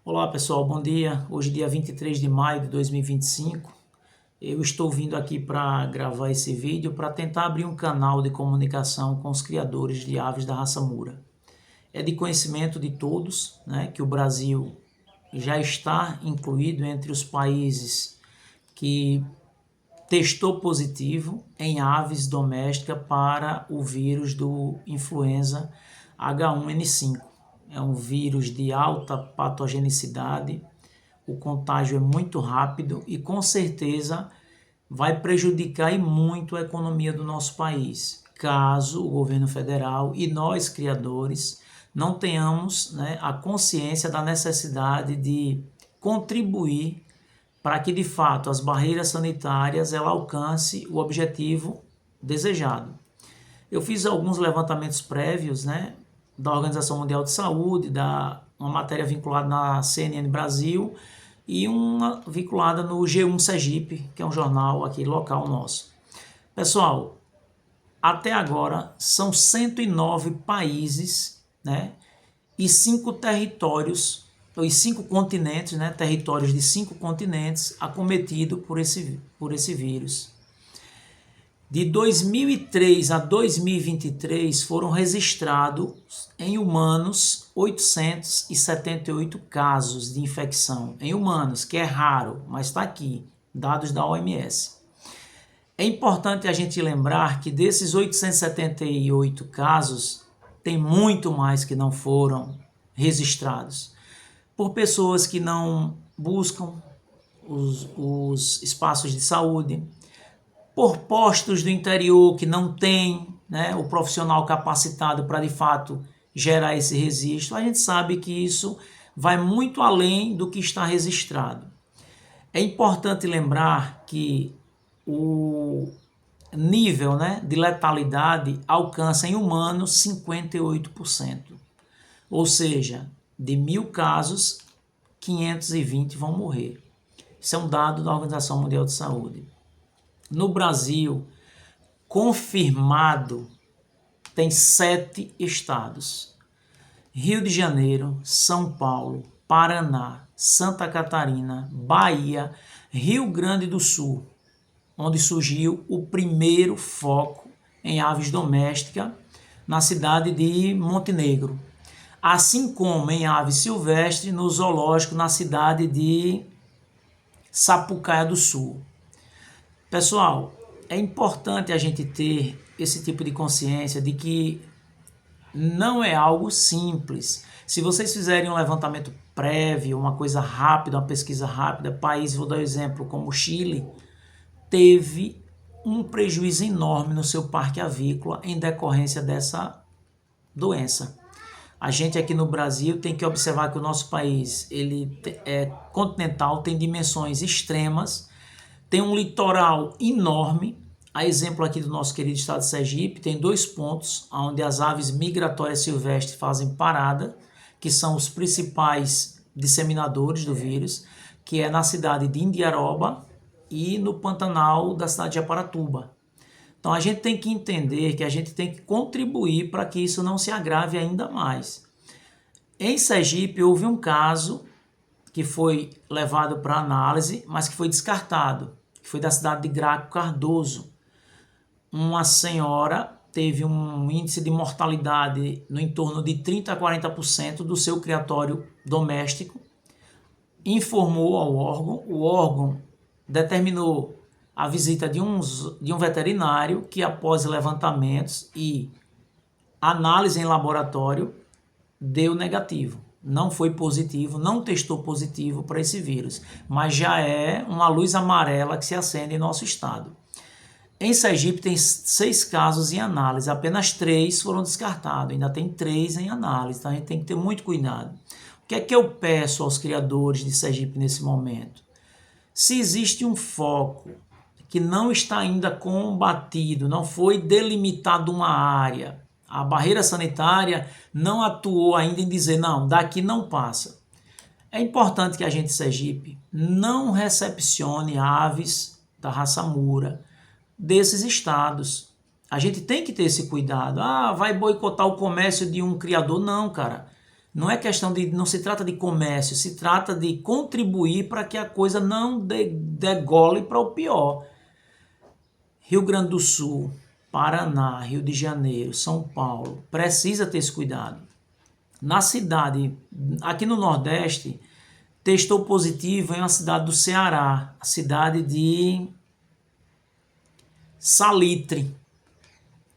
Olá pessoal, bom dia. Hoje dia 23 de maio de 2025. Eu estou vindo aqui para gravar esse vídeo para tentar abrir um canal de comunicação com os criadores de aves da raça Mura. É de conhecimento de todos, né, que o Brasil já está incluído entre os países que testou positivo em aves domésticas para o vírus do influenza H1N5. É um vírus de alta patogenicidade, o contágio é muito rápido e com certeza vai prejudicar e muito a economia do nosso país, caso o governo federal e nós criadores não tenhamos, né, a consciência da necessidade de contribuir para que de fato as barreiras sanitárias ela alcance o objetivo desejado. Eu fiz alguns levantamentos prévios, né, da Organização Mundial de Saúde, uma matéria vinculada na CNN Brasil e uma vinculada no G1 Sergipe, que é um jornal aqui local nosso. Pessoal, até agora são 109 países, né, e 5 territórios, os 5 continentes, né, territórios de 5 continentes acometidos por esse vírus. De 2003 a 2023 foram registrados em humanos 878 casos de infecção em humanos, que é raro, mas está aqui, dados da OMS. É importante a gente lembrar que desses 878 casos, tem muito mais que não foram registrados por pessoas que não buscam os espaços de saúde, por postos do interior que não tem, né, o profissional capacitado para de fato gerar esse registro. A gente sabe que isso vai muito além do que está registrado. É importante lembrar que o nível, né, de letalidade alcança em humanos 58%. Ou seja, de 1.000 casos, 520 vão morrer. Isso é um dado da Organização Mundial de Saúde. No Brasil, confirmado, tem 7 estados: Rio de Janeiro, São Paulo, Paraná, Santa Catarina, Bahia, Rio Grande do Sul, onde surgiu o primeiro foco em aves domésticas na cidade de Montenegro, assim como em aves silvestres no zoológico na cidade de Sapucaia do Sul. Pessoal, é importante a gente ter esse tipo de consciência de que não é algo simples. Se vocês fizerem um levantamento prévio, uma coisa rápida, uma pesquisa rápida, países, vou dar um exemplo, como o Chile, teve um prejuízo enorme no seu parque avícola em decorrência dessa doença. A gente aqui no Brasil tem que observar que o nosso país ele é continental, tem dimensões extremas, tem um litoral enorme, a exemplo aqui do nosso querido estado de Sergipe, tem 2 pontos onde as aves migratórias silvestres fazem parada, que são os principais disseminadores do vírus, que é na cidade de Indiaroba e no Pantanal da cidade de Aparatuba. Então a gente tem que entender que a gente tem que contribuir para que isso não se agrave ainda mais. Em Sergipe houve um caso que foi levado para análise, mas que foi descartado, que foi da cidade de Graco Cardoso. Uma senhora teve um índice de mortalidade no entorno de 30 a 40% do seu criatório doméstico, informou ao órgão, o órgão determinou a visita de um veterinário que, após levantamentos e análise em laboratório, deu negativo. Não foi positivo, não testou positivo para esse vírus, mas já é uma luz amarela que se acende em nosso estado. Em Sergipe tem 6 casos em análise, apenas 3 foram descartados, ainda tem 3 em análise, então a gente tem que ter muito cuidado. O que é que eu peço aos criadores de Sergipe nesse momento? Se existe um foco que não está ainda combatido, não foi delimitada uma área, a barreira sanitária não atuou ainda em dizer, não, daqui não passa. É importante que a gente, Sergipe, não recepcione aves da raça Mura desses estados. A gente tem que ter esse cuidado. Ah, vai boicotar o comércio de um criador? Não, cara. Não é questão de, não se trata de comércio, se trata de contribuir para que a coisa não degole para o pior. Rio Grande do Sul, Paraná, Rio de Janeiro, São Paulo, precisa ter esse cuidado. Na cidade, aqui no Nordeste, testou positivo em uma cidade do Ceará, a cidade de Salitre,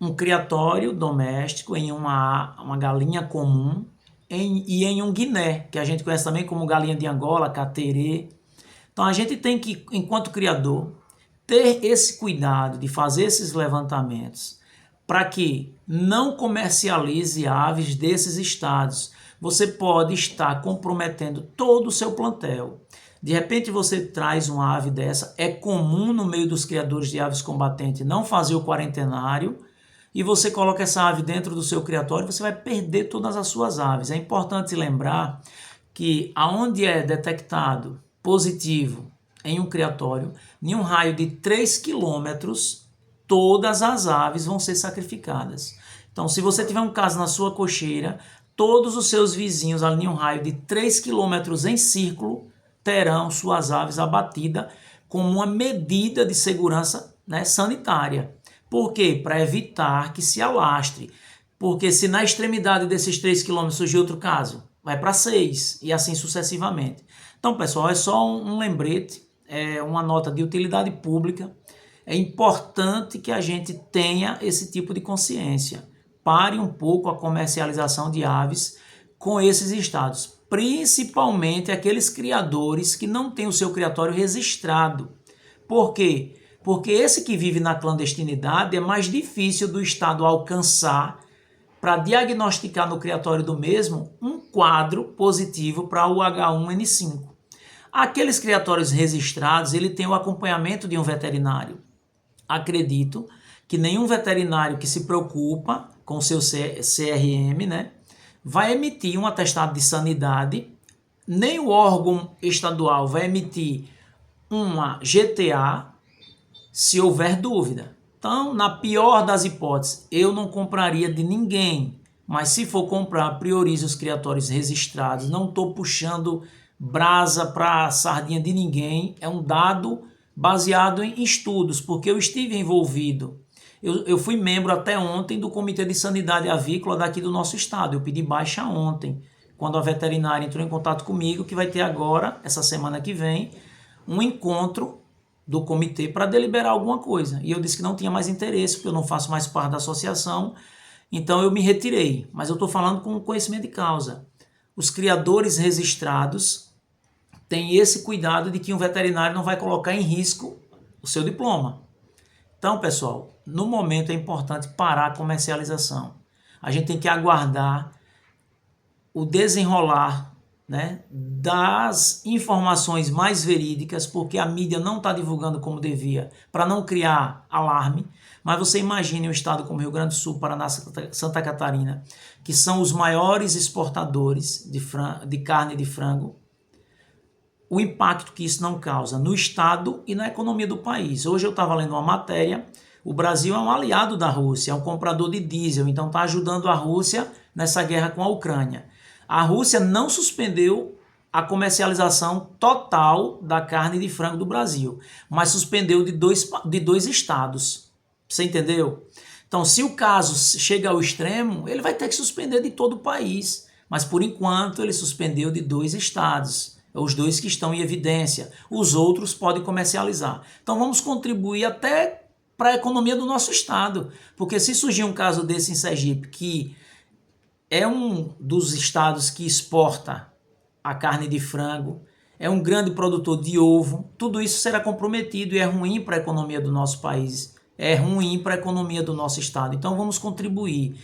um criatório doméstico em uma galinha comum e em um guiné, que a gente conhece também como galinha de Angola, caterê. Então a gente tem que, enquanto criador, ter esse cuidado de fazer esses levantamentos para que não comercialize aves desses estados. Você pode estar comprometendo todo o seu plantel. De repente você traz uma ave dessa, é comum no meio dos criadores de aves combatentes não fazer o quarentenário, e você coloca essa ave dentro do seu criatório, você vai perder todas as suas aves. É importante lembrar que aonde é detectado positivo em um criatório, em um raio de 3 quilômetros, todas as aves vão ser sacrificadas. Então, se você tiver um caso na sua cocheira, todos os seus vizinhos ali em um raio de 3 quilômetros em círculo terão suas aves abatidas como uma medida de segurança, né, sanitária. Por quê? Para evitar que se alastre. Porque se na extremidade desses 3 quilômetros surgir outro caso, vai para 6 e assim sucessivamente. Então, pessoal, é só um lembrete, é uma nota de utilidade pública. É importante que a gente tenha esse tipo de consciência. Pare um pouco a comercialização de aves com esses estados, principalmente aqueles criadores que não têm o seu criatório registrado. Por quê? Porque esse que vive na clandestinidade é mais difícil do Estado alcançar para diagnosticar no criatório do mesmo um quadro positivo para o H1N5. Aqueles criatórios registrados, ele tem o acompanhamento de um veterinário. Acredito que nenhum veterinário que se preocupa com o seu CRM, né, vai emitir um atestado de sanidade, nem o órgão estadual vai emitir uma GTA, se houver dúvida. Então, na pior das hipóteses, eu não compraria de ninguém, mas se for comprar, priorize os criatórios registrados. Não estou puxando brasa para sardinha de ninguém, é um dado baseado em estudos, porque eu estive envolvido. Eu fui membro até ontem do Comitê de Sanidade Avícola daqui do nosso estado. Eu pedi baixa ontem, quando a veterinária entrou em contato comigo, que vai ter agora, essa semana que vem, um encontro do comitê para deliberar alguma coisa. E eu disse que não tinha mais interesse, porque eu não faço mais parte da associação, então eu me retirei. Mas eu estou falando com conhecimento de causa. Os criadores registrados têm esse cuidado de que um veterinário não vai colocar em risco o seu diploma. Então, pessoal, no momento é importante parar a comercialização. A gente tem que aguardar o desenrolar, né, das informações mais verídicas, porque a mídia não está divulgando como devia, para não criar alarme. Mas você imagine um estado como Rio Grande do Sul, Paraná, Santa Catarina, que são os maiores exportadores de carne de frango, o impacto que isso não causa no estado e na economia do país. Hoje eu estava lendo uma matéria, o Brasil é um aliado da Rússia, é um comprador de diesel, então está ajudando a Rússia nessa guerra com a Ucrânia. A Rússia não suspendeu a comercialização total da carne de frango do Brasil, mas suspendeu de dois estados. Você entendeu? Então, se o caso chega ao extremo, ele vai ter que suspender de todo o país. Mas, por enquanto, ele suspendeu de 2 estados. Os 2 que estão em evidência. Os outros podem comercializar. Então, vamos contribuir até para a economia do nosso estado. Porque se surgir um caso desse em Sergipe, que é um dos estados que exporta a carne de frango, é um grande produtor de ovo, tudo isso será comprometido e é ruim para a economia do nosso país, é ruim para a economia do nosso estado. Então vamos contribuir.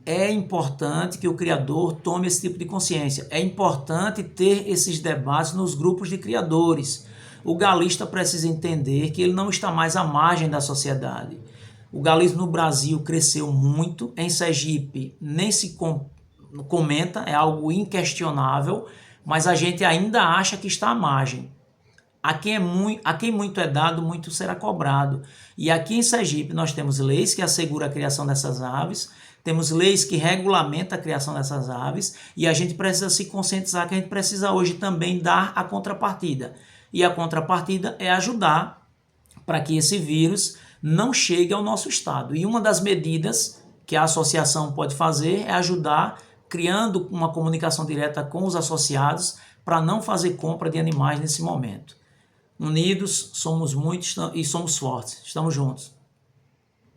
É importante que o criador tome esse tipo de consciência. É importante ter esses debates nos grupos de criadores. O galista precisa entender que ele não está mais à margem da sociedade. O galismo no Brasil cresceu muito, em Sergipe nem se comenta, é algo inquestionável, mas a gente ainda acha que está à margem. A quem muito é dado, muito será cobrado. E aqui em Sergipe nós temos leis que asseguram a criação dessas aves, temos leis que regulamentam a criação dessas aves e a gente precisa se conscientizar que a gente precisa hoje também dar a contrapartida. E a contrapartida é ajudar para que esse vírus não chegue ao nosso estado. E uma das medidas que a associação pode fazer é ajudar criando uma comunicação direta com os associados para não fazer compra de animais nesse momento. Unidos, somos muitos e somos fortes. Estamos juntos.